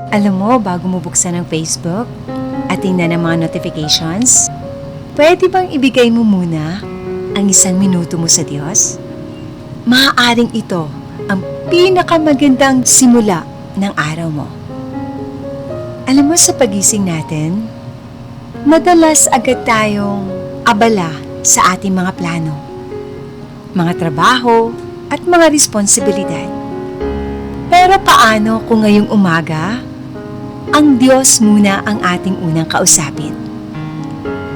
Alam mo, bago mo buksan ang Facebook at tingnan ang mga notifications, pwede bang ibigay mo muna ang 1 minuto mo sa Diyos? Maaaring ito ang pinakamagandang simula ng araw mo. Alam mo, sa pagising natin, madalas agad tayong abala sa ating mga plano, mga trabaho at mga responsibilidad. Pero paano kung ngayong umaga, ang Diyos muna ang ating unang kausapin?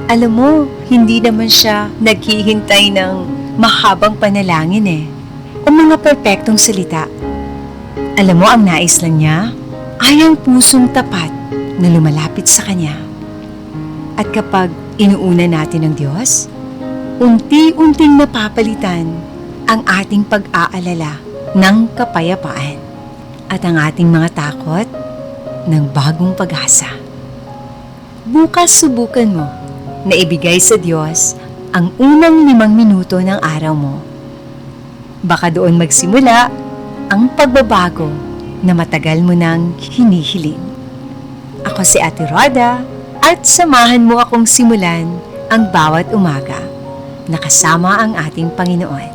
Alam mo, hindi naman siya naghihintay ng mahabang panalangin o mga perpektong salita. Alam mo, ang nais lang niya ay ang pusong tapat na lumalapit sa Kanya. At kapag inuuna natin ng Diyos, unti-unting napapalitan ang ating pag-aalala ng kapayapaan at ang ating mga takot ng bagong pag-asa. Bukas subukan mo na ibigay sa Diyos ang unang 5 minuto ng araw mo. Baka doon magsimula ang pagbabago na matagal mo nang hinihiling. Ako si Ate Roda at samahan mo akong simulan ang bawat umaga na kasama ang ating Panginoon.